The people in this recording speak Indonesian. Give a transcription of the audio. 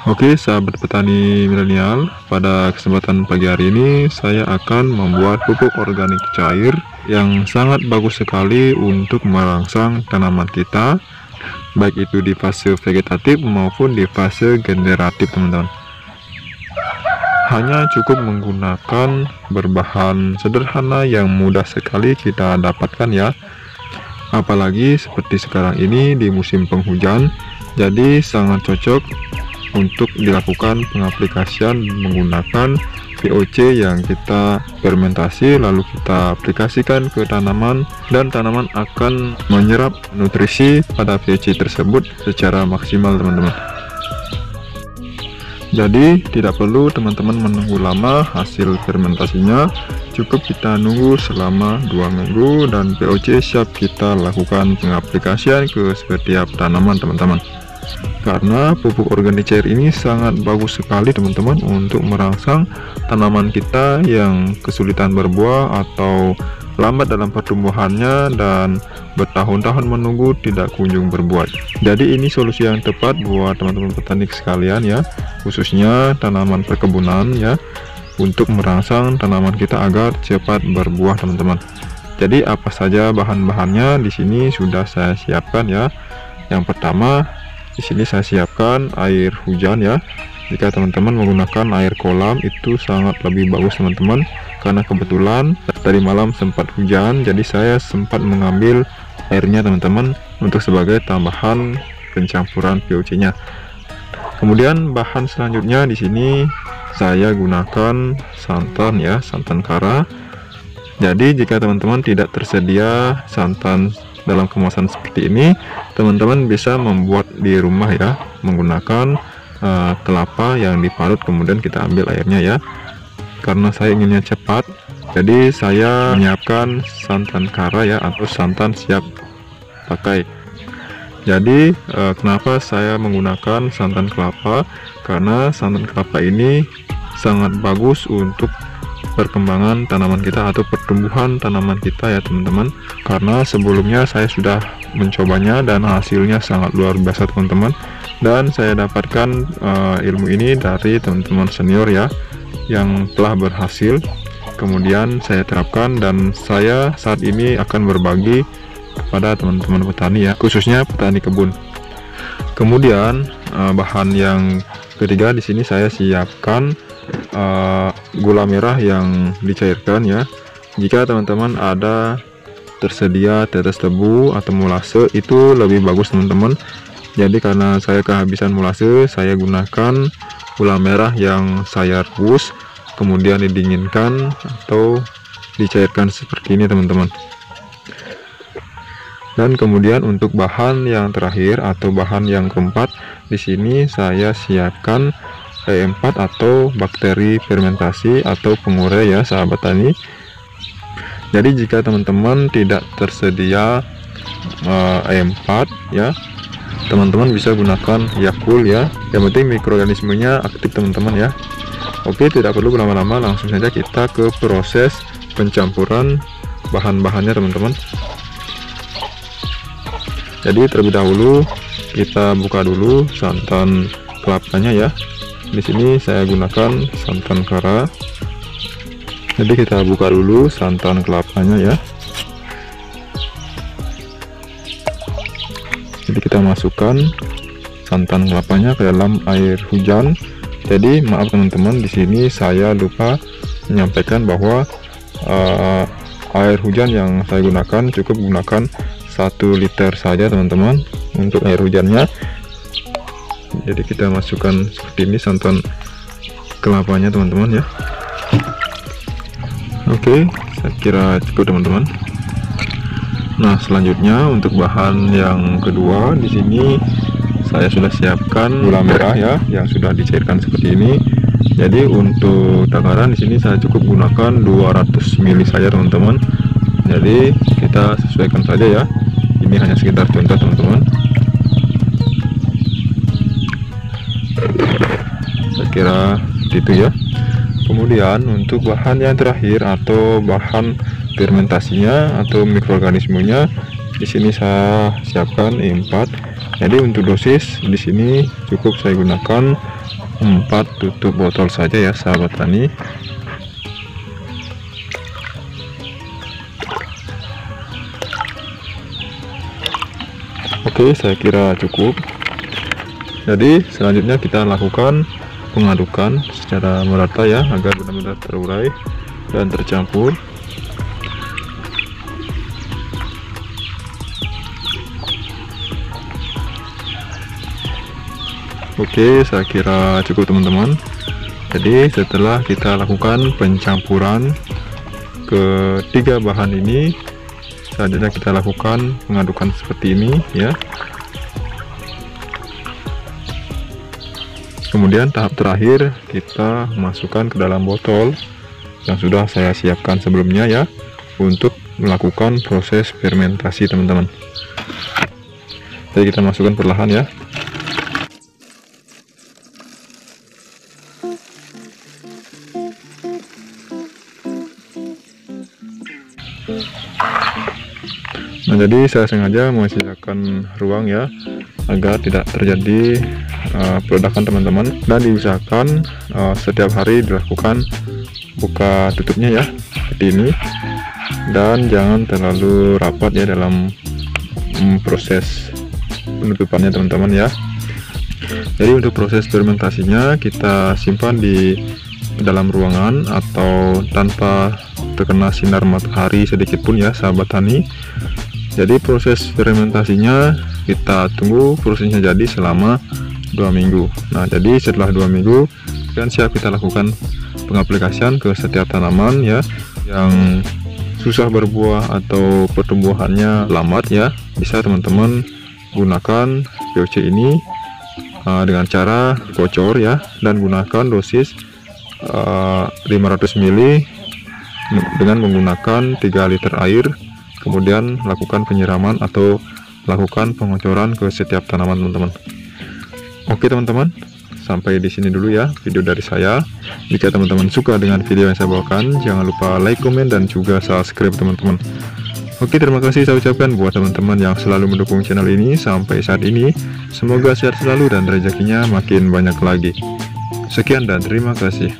Oke, sahabat petani milenial, pada kesempatan pagi hari ini saya akan membuat pupuk organik cair yang sangat bagus sekali untuk merangsang tanaman kita, baik itu di fase vegetatif maupun di fase generatif, teman-teman. Hanya cukup menggunakan berbahan sederhana yang mudah sekali kita dapatkan ya. Apalagi seperti sekarang ini di musim penghujan, jadi sangat cocok untuk dilakukan pengaplikasian menggunakan VOC yang kita fermentasi lalu kita aplikasikan ke tanaman, dan tanaman akan menyerap nutrisi pada VOC tersebut secara maksimal, teman-teman. Jadi tidak perlu teman-teman menunggu lama hasil fermentasinya, cukup kita nunggu selama 2 minggu dan VOC siap kita lakukan pengaplikasian ke setiap tanaman, teman-teman. Karena pupuk organik cair ini sangat bagus sekali, teman-teman, untuk merangsang tanaman kita yang kesulitan berbuah atau lambat dalam pertumbuhannya dan bertahun-tahun menunggu tidak kunjung berbuah. Jadi ini solusi yang tepat buat teman-teman petani sekalian ya, khususnya tanaman perkebunan ya, untuk merangsang tanaman kita agar cepat berbuah, teman-teman. Jadi apa saja bahan-bahannya di sini sudah saya siapkan ya. Yang pertama, di sini saya siapkan air hujan ya. Jika teman-teman menggunakan air kolam itu sangat lebih bagus, teman-teman, karena kebetulan tadi malam sempat hujan, jadi saya sempat mengambil airnya, teman-teman, untuk sebagai tambahan pencampuran VOC-nya. Kemudian bahan selanjutnya di sini saya gunakan santan ya, santan kara. Jadi jika teman-teman tidak tersedia santan dalam kemasan seperti ini, teman-teman bisa membuat di rumah ya, menggunakan kelapa yang diparut kemudian kita ambil airnya ya. Karena saya inginnya cepat, jadi saya menyiapkan santan kara ya, atau santan siap pakai. Jadi kenapa saya menggunakan santan kelapa? Karena santan kelapa ini sangat bagus untuk perkembangan tanaman kita atau pertumbuhan tanaman kita ya, teman-teman. Karena sebelumnya saya sudah mencobanya dan hasilnya sangat luar biasa, teman-teman, dan saya dapatkan ilmu ini dari teman-teman senior ya yang telah berhasil, kemudian saya terapkan dan saya saat ini akan berbagi kepada teman-teman petani ya, khususnya petani kebun. Kemudian bahan yang ketiga di sini saya siapkan gula merah yang dicairkan ya. Jika teman-teman ada tersedia tetes tebu atau molase itu lebih bagus, teman-teman. Jadi karena saya kehabisan molase, saya gunakan gula merah yang saya rebus kemudian didinginkan atau dicairkan seperti ini, teman-teman. Dan kemudian untuk bahan yang terakhir atau bahan yang keempat, di sini saya siapkan E4 atau bakteri fermentasi atau pengurai ya, sahabat tani. Jadi jika teman-teman tidak tersedia E4 ya, teman-teman bisa gunakan Yakult ya. Yang penting mikroorganismenya aktif, teman-teman ya. Oke, tidak perlu berlama-lama, langsung saja kita ke proses pencampuran bahan-bahannya, teman-teman. Jadi terlebih dahulu kita buka dulu santan kelapanya ya. Di sini saya gunakan santan kara. Jadi kita buka dulu santan kelapanya ya. Jadi kita masukkan santan kelapanya ke dalam air hujan. Jadi maaf teman-teman, di sini saya lupa menyampaikan bahwa air hujan yang saya gunakan cukup gunakan 1 liter saja, teman-teman, untuk air hujannya. Jadi kita masukkan seperti ini santan kelapanya, teman-teman ya. Oke, saya kira cukup, teman-teman. Nah, selanjutnya untuk bahan yang kedua di sini saya sudah siapkan gula merah ya, yang sudah dicairkan seperti ini. Jadi untuk takaran di sini saya cukup gunakan 200 ml saja, teman-teman. Jadi kita sesuaikan saja ya. Ini hanya sekitar contoh, teman-teman. Saya kira itu ya. Kemudian untuk bahan yang terakhir atau bahan fermentasinya atau mikroorganismenya, di sini saya siapkan E4. Jadi untuk dosis di sini cukup saya gunakan 4 tutup botol saja ya sahabat tani. Oke, saya kira cukup. Jadi selanjutnya kita lakukan pengadukan secara merata ya, agar benar-benar terurai dan tercampur. Oke, saya kira cukup teman-teman. Jadi setelah kita lakukan pencampuran ketiga bahan ini, selanjutnya kita lakukan pengadukan seperti ini ya. Kemudian tahap terakhir kita masukkan ke dalam botol yang sudah saya siapkan sebelumnya ya, untuk melakukan proses fermentasi teman-teman. Jadi kita masukkan perlahan ya. Nah, jadi saya sengaja menyisakan ruang ya, agar tidak terjadi peledakan teman-teman, dan diusahakan setiap hari dilakukan buka tutupnya ya, seperti ini, dan jangan terlalu rapat ya dalam proses penutupannya teman-teman ya. Jadi untuk proses fermentasinya kita simpan di dalam ruangan atau tanpa terkena sinar matahari sedikit pun ya sahabat tani. Jadi proses fermentasinya kita tunggu prosesnya jadi selama 2 minggu. Nah, jadi setelah 2 minggu kan siap kita lakukan pengaplikasian ke setiap tanaman ya, yang susah berbuah atau pertumbuhannya lambat ya. Bisa teman-teman gunakan POC ini dengan cara dikocor ya, dan gunakan dosis 500 ml dengan menggunakan 3 liter air. Kemudian lakukan penyiraman atau lakukan pengocoran ke setiap tanaman teman-teman. Oke teman-teman, sampai di sini dulu ya video dari saya. Jika teman-teman suka dengan video yang saya bawakan, jangan lupa like, komen, dan juga subscribe teman-teman. Oke, terima kasih saya ucapkan buat teman-teman yang selalu mendukung channel ini sampai saat ini. Semoga sehat selalu dan rezekinya makin banyak lagi. Sekian dan terima kasih.